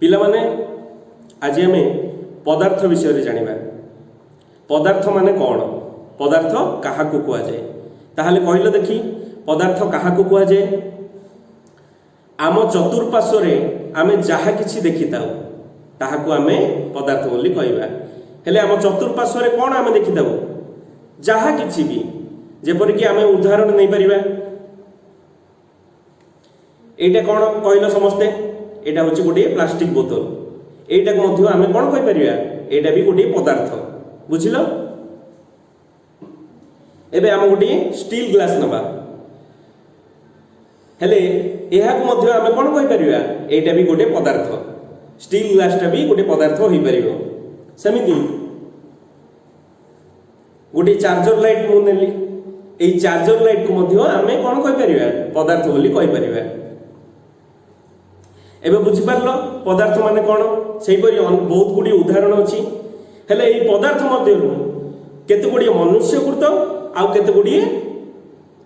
पिलामाने आज आम पदार्थ विषय जानिबा। पदार्थ माने कौन? पदार्थ क्या कहुए ताहले कहले देखी पदार्थ क्या कहुए? आम चतुर्पार्श्व आमे जहा किछि देखि थाउ ताहाकु आमे पदार्थ बोली कहबा। हेले आम चतुर्पार्श्व कौन आमे देखि थाउ? जहा किछि भी, जेपरिक आमे उदाहरण नहीं परिबा। एटा कौन कहल समस्ते? एटा होछि गोटे प्लास्टिक बोतल। एटा को मध्य आमे कौन कहि परिबा? एटा भी गोटे पदार्थ। बुझिलो? एबे आम गोटे स्टील ग्लास नबा, हेले एहा को मध्य आमे कौन कहि परिबा? एटा भी गोटे पदार्थ। स्टील ग्लासटा भी गोटे पदार्थ होई परिबो। सेमिति गोटे चार्जर लाइट मु नेली, एई चार्जर लाइट को मध्य आमे कौन कहि परिबा? पदार्थ बोली कहि परिबा। एबे बुझि पारलो पदार्थ माने कौन? सेही परि बहुत गुडी उदाहरण अछि। हेले एई पदार्थ मध्य केते गुडी मनुष्यकृत आउ केते गुडी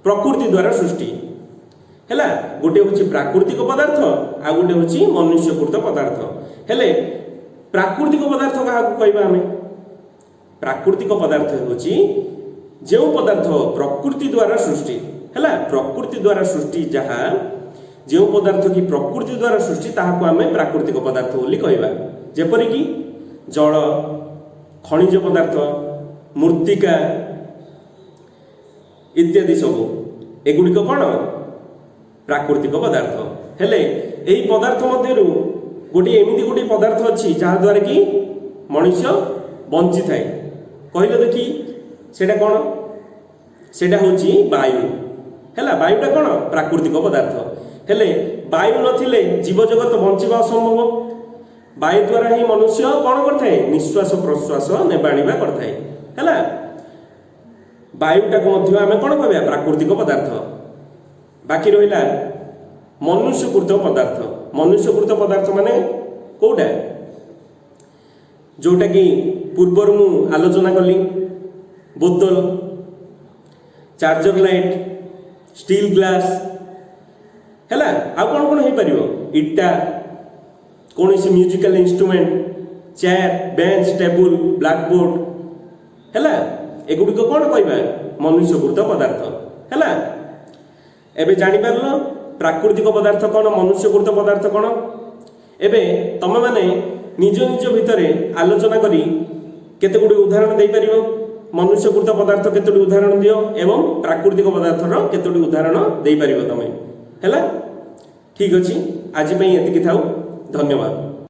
प्रकृति द्वारा सृष्टि हैला। गोटे होछि प्राकृतिक पदार्थ आ गोटे होछि मनुष्यकृत पदार्थ। हेले प्राकृतिक पदार्थ कहा कहबा आमे? प्राकृतिक पदार्थ होछि जो पदार्थ प्रकृति द्वारा सृष्टि हैला। प्रकृति द्वारा सृष्टि जहा जो पदार्थ की प्रकृति द्वारा सृष्टि ताहाको आमे प्राकृतिक पदार्थ बोली कहबा। जेपरि कि जल, खनिज पदार्थ, मृत्तिका इत्यादि सब एगुड़िक कौन? प्राकृतिक पदार्थ। हेले एही पदार्थ मध्यरु गोटे एमिति गोटे पदार्थ अछि जहा द्वारा कि मनुष्य बंची थाए। कहले देखि सेटा कौन? सेटा होछि वायु हैला। वायुटा कौन? प्राकृतिक पदार्थ। हेले वायु नथिले जीव जगत बंचिबा असंभव। वायु द्वारा ही मनुष्य कौन करथाए? निश्वास प्रश्वास नेबाणीबा करथाए हैला। वायुटा को मध्य आमे कौन कहबा? प्राकृतिक पदार्थ। बाकी रहिला मनुष्यकृत पदार्थ। मनुष्यकृत पदार्थ माने कोउटा? जोटा कि पूर्वर मु आलोचना कली, बोतल, चार्जर लाइट, स्टील ग्लास हैला। आ कौन कौन हो पारिबो? इटा, कौन सी musical instrument, chair, bench, table, blackboard हैला। एगुडी को कौन कहबा? मनुष्यकृत पदार्थ हैला। एबे जानि पारलो प्राकृतिक पदार्थ कौन, मनुष्यकृत पदार्थ कौन। एबे तमे माने निज निज भितरे आलोचना करी केते गुडी उदाहरण दे परिबो। मनुष्यकृत पदार्थ केतोडी उदाहरण दियो एवं प्राकृतिक पदार्थर केतोडी उदाहरण दे परिबो तमे हैला। ठीक अछि, आज पई एतिकी थाउ। धन्यवाद।